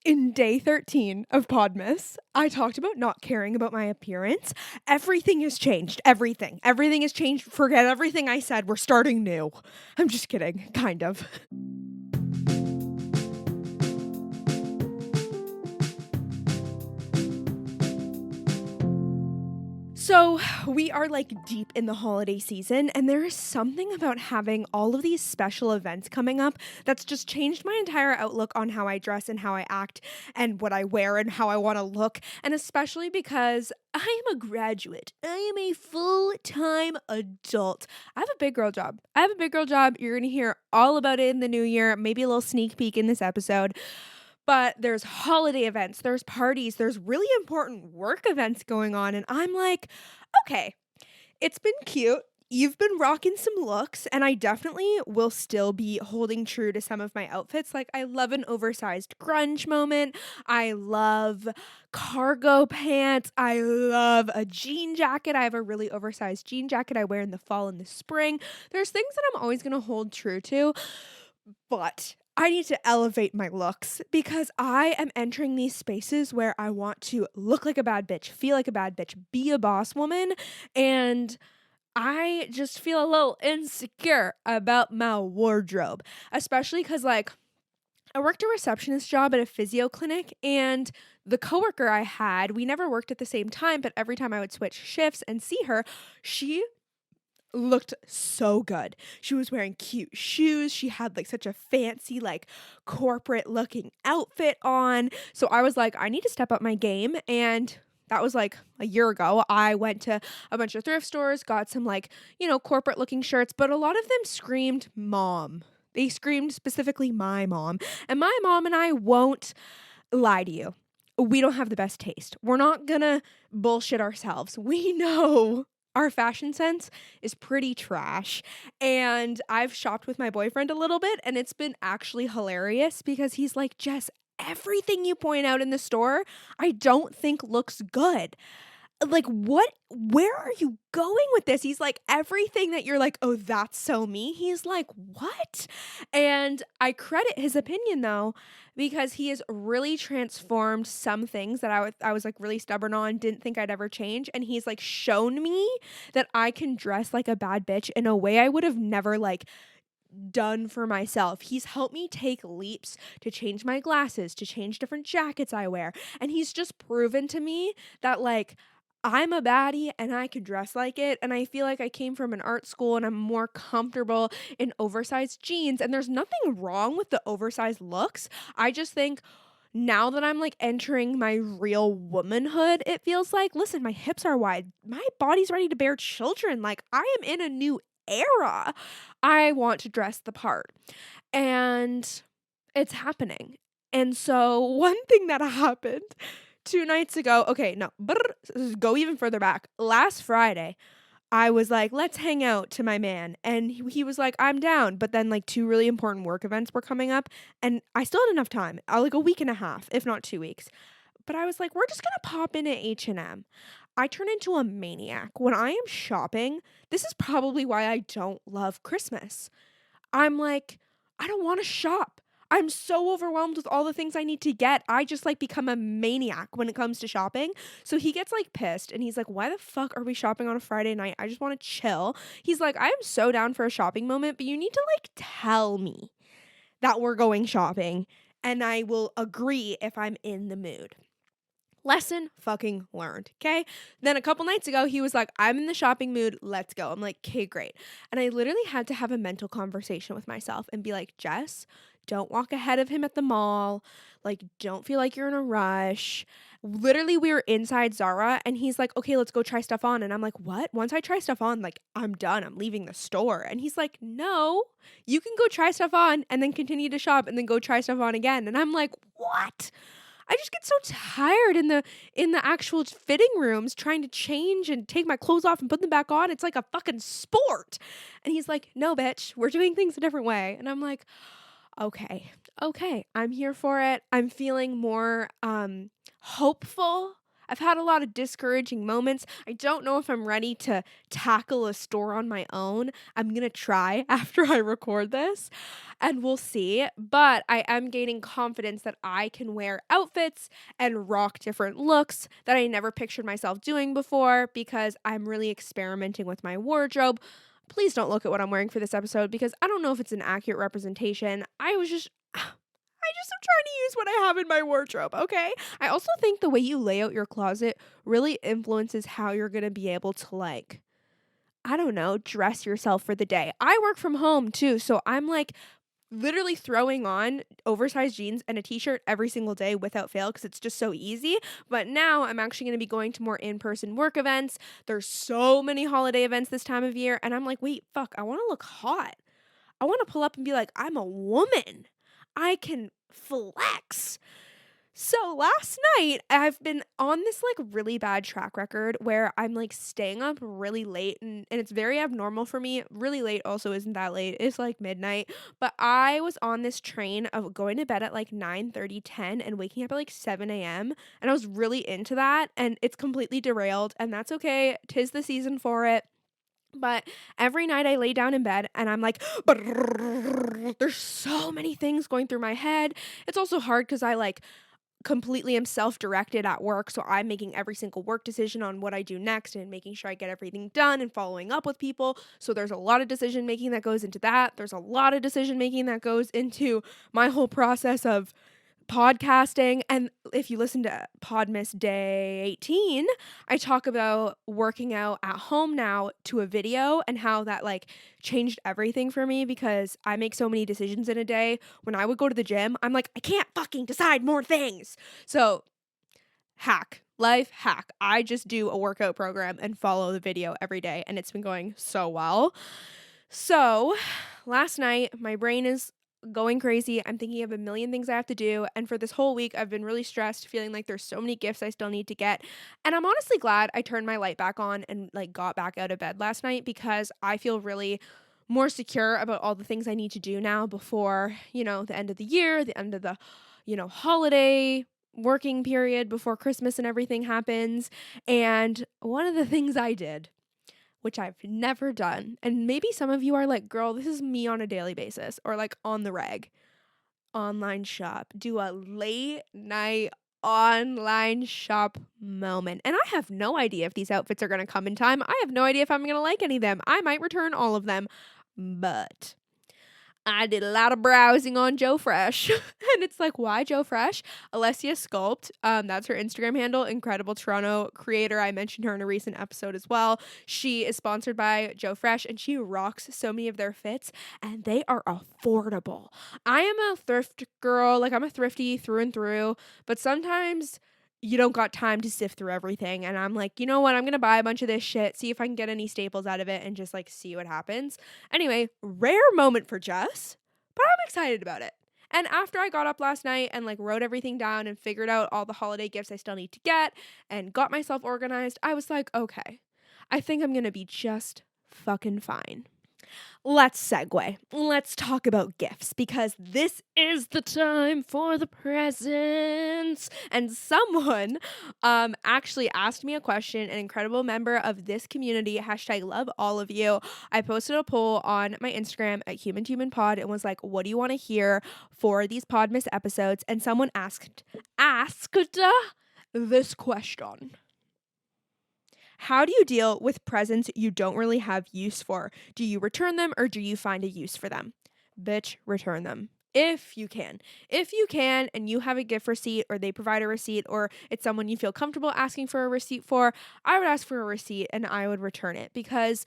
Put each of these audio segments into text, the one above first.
In day 13 of Podmas, I talked about not caring about my appearance. Everything has changed. Everything. Everything has changed. Forget everything I said. We're starting new. I'm just kidding. Kind of. So we are like deep in the holiday season, and there is something about having all of these special events coming up that's just changed my entire outlook on how I dress and how I act and what I wear and how I want to look. And especially because I am a graduate, I am a full-time adult. I have a big girl job. You're going to hear all about it in the new year, maybe a little sneak peek in this episode. But there's holiday events, there's parties, there's really important work events going on. And I'm like, okay, it's been cute. You've been rocking some looks, and I definitely will still be holding true to some of my outfits. Like, I love an oversized grunge moment. I love cargo pants. I love a jean jacket. I have a really oversized jean jacket I wear in the fall and the spring. There's things that I'm always going to hold true to, but I need to elevate my looks because I am entering these spaces where I want to look like a bad bitch, feel like a bad bitch, be a boss woman, and I just feel a little insecure about my wardrobe, especially because, like, I worked a receptionist job at a physio clinic, and the coworker I had, we never worked at the same time, but every time I would switch shifts and see her, she looked so good. She was wearing cute shoes. She had like such a fancy, like corporate looking outfit on. So I was like, I need to step up my game. And that was like a year ago. I went to a bunch of thrift stores, got some like, corporate looking shirts, but a lot of them screamed mom. They screamed specifically my mom. And my mom and I won't lie to you. We don't have the best taste. We're not gonna bullshit ourselves. We know our fashion sense is pretty trash. And I've shopped with my boyfriend a little bit, and it's been actually hilarious because he's like, Jess, everything you point out in the store, I don't think looks good. Like, where are you going with this? He's like, everything that you're like, oh, that's so me. He's like, what? And I credit his opinion though, because he has really transformed some things that I was like really stubborn on, didn't think I'd ever change. And he's like shown me that I can dress like a bad bitch in a way I would have never like done for myself. He's helped me take leaps to change my glasses, to change different jackets I wear. And he's just proven to me that like, I'm a baddie and I could dress like it. And I feel like I came from an art school and I'm more comfortable in oversized jeans. And there's nothing wrong with the oversized looks. I just think now that I'm like entering my real womanhood, it feels like, listen, my hips are wide. My body's ready to bear children. Like, I am in a new era. I want to dress the part. And it's happening. And so one thing that happened 2 nights ago, go even further back. Last Friday, I was like, let's hang out to my man. And he was like, I'm down. But then like 2 really important work events were coming up. And I still had enough time, like a week and a half, if not 2 weeks. But I was like, we're just going to pop in at H&M. I turn into a maniac. When I am shopping, this is probably why I don't love Christmas. I'm like, I don't want to shop. I'm so overwhelmed with all the things I need to get. I just like become a maniac when it comes to shopping. So he gets like pissed and he's like, why the fuck are we shopping on a Friday night? I just want to chill. He's like, I am so down for a shopping moment, but you need to like tell me that we're going shopping and I will agree if I'm in the mood. Lesson fucking learned, okay? Then a couple nights ago, he was like, I'm in the shopping mood, let's go. I'm like, okay, great. And I literally had to have a mental conversation with myself and be like, Jess, don't walk ahead of him at the mall. Like, don't feel like you're in a rush. Literally, we were inside Zara and he's like, okay, let's go try stuff on. And I'm like, what? Once I try stuff on, like, I'm done. I'm leaving the store. And he's like, no, you can go try stuff on and then continue to shop and then go try stuff on again. And I'm like, what? I just get so tired in the actual fitting rooms trying to change and take my clothes off and put them back on. It's like a fucking sport. And he's like, no, bitch, we're doing things a different way. And I'm like, okay, I'm here for it. I'm feeling more hopeful I've had a lot of discouraging moments. I don't know if I'm ready to tackle a store on my own. I'm going to try after I record this and we'll see. But I am gaining confidence that I can wear outfits and rock different looks that I never pictured myself doing before because I'm really experimenting with my wardrobe. Please don't look at what I'm wearing for this episode because I don't know if it's an accurate representation. I just am trying to use what I have in my wardrobe, okay? I also think the way you lay out your closet really influences how you're going to be able to, like, I don't know, dress yourself for the day. I work from home too, so I'm like literally throwing on oversized jeans and a t-shirt every single day without fail because it's just so easy. But now I'm actually going to be going to more in-person work events. There's so many holiday events this time of year, and I'm like, wait, fuck, I want to look hot. I want to pull up and be like, I'm a woman. I can flex. So last night, I've been on this like really bad track record where I'm like staying up really late and it's very abnormal for me. Really late also isn't that late. It's like midnight. But I was on this train of going to bed at like 9:30, 10 and waking up at like 7 a.m. And I was really into that and it's completely derailed and that's okay. 'Tis the season for it. But every night I lay down in bed and I'm like, there's so many things going through my head. It's also hard because I like completely am self-directed at work. So I'm making every single work decision on what I do next and making sure I get everything done and following up with people. So there's a lot of decision making that goes into that. There's a lot of decision making that goes into my whole process of podcasting. And if you listen to Podmas Day 18, I talk about working out at home now to a video and how that like changed everything for me because I make so many decisions in a day. When I would go to the gym, I'm like, I can't fucking decide more things. So life hack. I just do a workout program and follow the video every day and it's been going so well. So last night, my brain is going crazy. I'm thinking of a million things I have to do. And for this whole week, I've been really stressed, feeling like there's so many gifts I still need to get. And I'm honestly glad I turned my light back on and like got back out of bed last night because I feel really more secure about all the things I need to do now before, the end of the year, the end of the, holiday working period before Christmas and everything happens. And one of the things I did, which I've never done. And maybe some of you are like, girl, this is me on a daily basis or like on the reg. Online shop. Do a late night online shop moment. And I have no idea if these outfits are going to come in time. I have no idea if I'm going to like any of them. I might return all of them. But I did a lot of browsing on Joe Fresh. And it's like, why Joe Fresh? Alessia Sculpt. That's her Instagram handle. Incredible Toronto creator. I mentioned her in a recent episode as well. She is sponsored by Joe Fresh and she rocks so many of their fits and they are affordable. I am a thrift girl. Like I'm a thrifty through and through, but sometimes you don't got time to sift through everything. And I'm like, you know what? I'm going to buy a bunch of this shit, see if I can get any staples out of it and just like see what happens. Anyway, rare moment for Jess, but I'm excited about it. And after I got up last night and like wrote everything down and figured out all the holiday gifts I still need to get and got myself organized, I was like, okay, I think I'm going to be just fucking fine. Let's segue. Let's talk about gifts because this is the time for the presents. And someone actually asked me a question, an incredible member of this community, #love all of you. I posted a poll on my Instagram at humanhumanpod and was like, what do you want to hear for these Podmas episodes? And someone asked this question. How do you deal with presents you don't really have use for? Do you return them or do you find a use for them? Bitch, return them. If you can. If you can and you have a gift receipt or they provide a receipt or it's someone you feel comfortable asking for a receipt for, I would ask for a receipt and I would return it because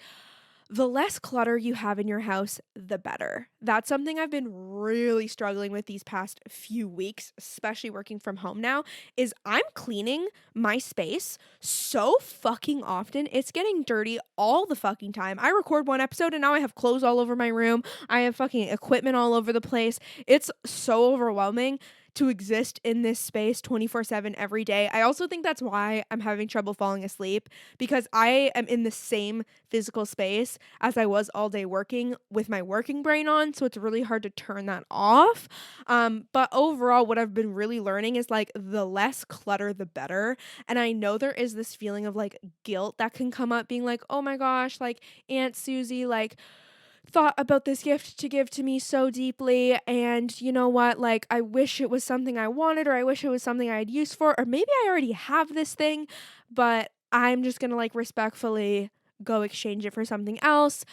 the less clutter you have in your house, the better. That's something I've been really struggling with these past few weeks, especially working from home now, is I'm cleaning my space so fucking often. It's getting dirty all the fucking time. I record one episode and now I have clothes all over my room. I have fucking equipment all over the place. It's so overwhelming to exist in this space 24/7 every day. I also think that's why I'm having trouble falling asleep, because I am in the same physical space as I was all day working with my working brain on, so it's really hard to turn that off. But overall, what I've been really learning is like the less clutter, the better. And I know there is this feeling of like guilt that can come up, being like, oh my gosh, like Aunt Susie, like thought about this gift to give to me so deeply, and you know what, like I wish it was something I wanted, or I wish it was something I had use for, or maybe I already have this thing, but I'm just gonna like respectfully go exchange it for something else.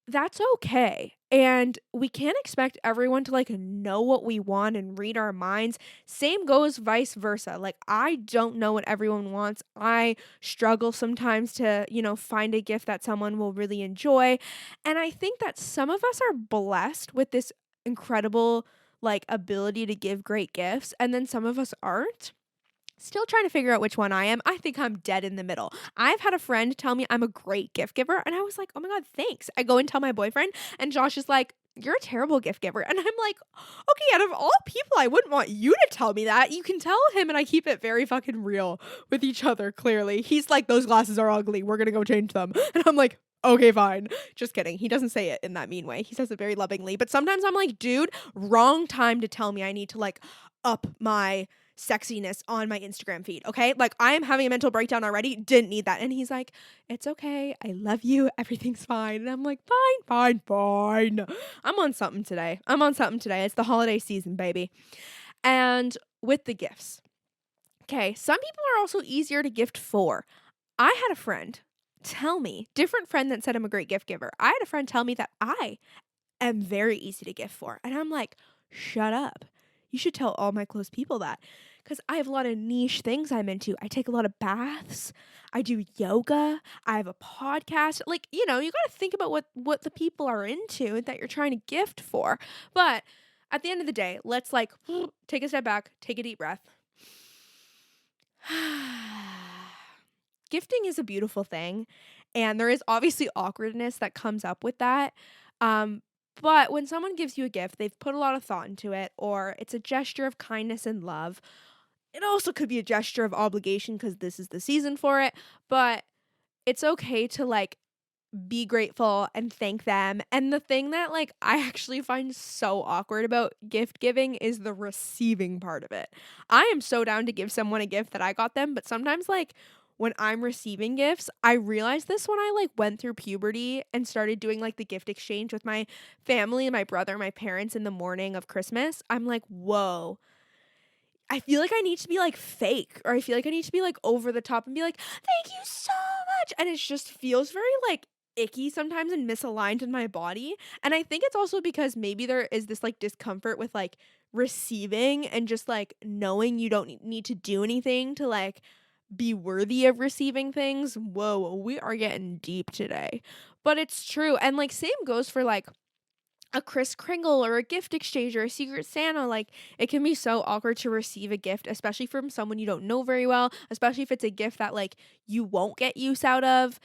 That's okay. And we can't expect everyone to like know what we want and read our minds. Same goes vice versa. Like, I don't know what everyone wants. I struggle sometimes to, find a gift that someone will really enjoy. And I think that some of us are blessed with this incredible like ability to give great gifts, and then some of us aren't. Still trying to figure out which one I am. I think I'm dead in the middle. I've had a friend tell me I'm a great gift giver, and I was like, oh my God, thanks. I go and tell my boyfriend, and Josh is like, you're a terrible gift giver. And I'm like, okay, out of all people, I wouldn't want you to tell me that. You can tell him, and I keep it very fucking real with each other, clearly. He's like, those glasses are ugly. We're gonna go change them. And I'm like, okay, fine. Just kidding. He doesn't say it in that mean way. He says it very lovingly. But sometimes I'm like, dude, wrong time to tell me I need to like up my sexiness on my Instagram feed, okay? Like, I am having a mental breakdown already. Didn't need that. And he's like, it's okay. I love you. Everything's fine. And I'm like, fine. I'm on something today. It's the holiday season, baby. And with the gifts. Okay, some people are also easier to gift for. I had a friend tell me, different friend that said I'm a great gift giver. I had a friend tell me that I am very easy to gift for. And I'm like, shut up. You should tell all my close people that, because I have a lot of niche things I'm into. I take a lot of baths. I do yoga. I have a podcast. Like, you got to think about what the people are into that you're trying to gift for. But at the end of the day, let's like take a step back, take a deep breath. Gifting is a beautiful thing, and there is obviously awkwardness that comes up with that. But when someone gives you a gift, they've put a lot of thought into it, or it's a gesture of kindness and love. It also could be a gesture of obligation because this is the season for it, but it's okay to like be grateful and thank them. And the thing that like I actually find so awkward about gift giving is the receiving part of it. I am so down to give someone a gift that I got them, but sometimes like when I'm receiving gifts, I realized this when I like went through puberty and started doing like the gift exchange with my family and my brother and my parents in the morning of Christmas. I'm like, whoa. I feel like I need to be like fake, or I feel like I need to be like over the top and be like, thank you so much. And it just feels very like icky sometimes and misaligned in my body. And I think it's also because maybe there is this like discomfort with like receiving and just like knowing you don't need to do anything to like be worthy of receiving things. Whoa, we are getting deep today. But it's true. And like same goes for like a Kris Kringle or a gift exchange or a Secret Santa. Like, it can be so awkward to receive a gift, especially from someone you don't know very well, especially if it's a gift that like you won't get use out of.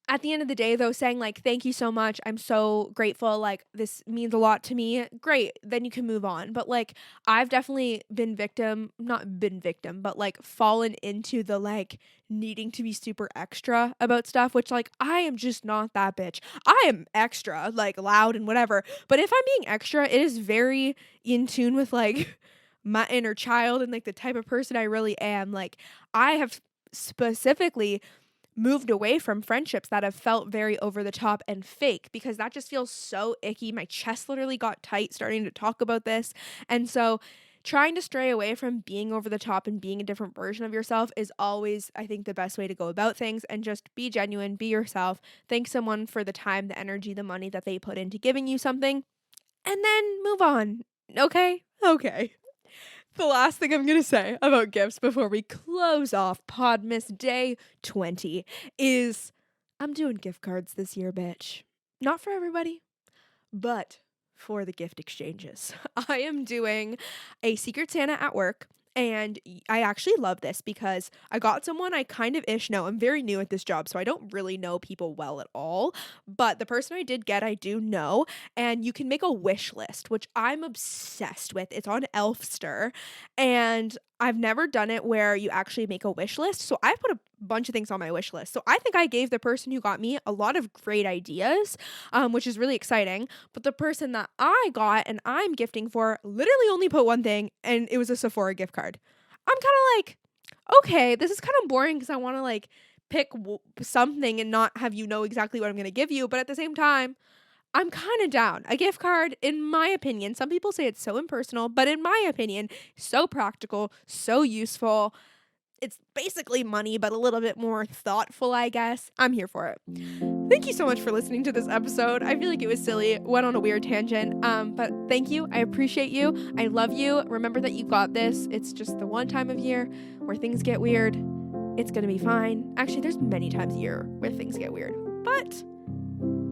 At the end of the day, though, saying like, thank you so much, I'm so grateful, like this means a lot to me, great, then you can move on. But like I've definitely not been victim, but like fallen into the like needing to be super extra about stuff, which like I am just not that bitch. I am extra, like loud and whatever, but if I'm being extra, it is very in tune with like my inner child and like the type of person I really am. Like, I have specifically moved away from friendships that have felt very over the top and fake, because that just feels so icky. My chest literally got tight starting to talk about this. And so trying to stray away from being over the top and being a different version of yourself is always, I think, the best way to go about things. And just be genuine, be yourself, thank someone for the time, the energy, the money that they put into giving you something, and then move on. Okay? Okay. The last thing I'm going to say about gifts before we close off Podmas Day 20 is I'm doing gift cards this year, bitch. Not for everybody, but for the gift exchanges. I am doing a Secret Santa at work. And I actually love this because I got someone I kind of ish know. I'm very new at this job, so I don't really know people well at all. But the person I did get, I do know. And you can make a wish list, which I'm obsessed with. It's on Elfster. And I've never done it where you actually make a wish list. So I put a bunch of things on my wish list. So I think I gave the person who got me a lot of great ideas, which is really exciting. But the person that I got and I'm gifting for literally only put one thing, and it was a Sephora gift card. I'm kind of like, okay, this is kind of boring because I want to like pick something and not have you know exactly what I'm going to give you. But at the same time, I'm kind of down. A gift card, in my opinion, some people say it's so impersonal, but in my opinion, so practical, so useful. It's basically money, but a little bit more thoughtful, I guess. I'm here for it. Thank you so much for listening to this episode. I feel like it was silly. Went on a weird tangent. But thank you. I appreciate you. I love you. Remember that you got this. It's just the one time of year where things get weird. It's going to be fine. Actually, there's many times a year where things get weird, but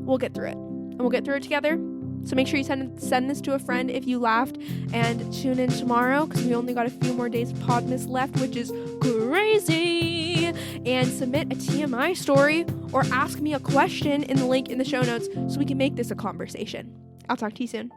we'll get through it. And we'll get through it together. So make sure you send this to a friend if you laughed, and tune in tomorrow because we only got a few more days of Podmas left, which is crazy. And submit a TMI story or ask me a question in the link in the show notes so we can make this a conversation. I'll talk to you soon.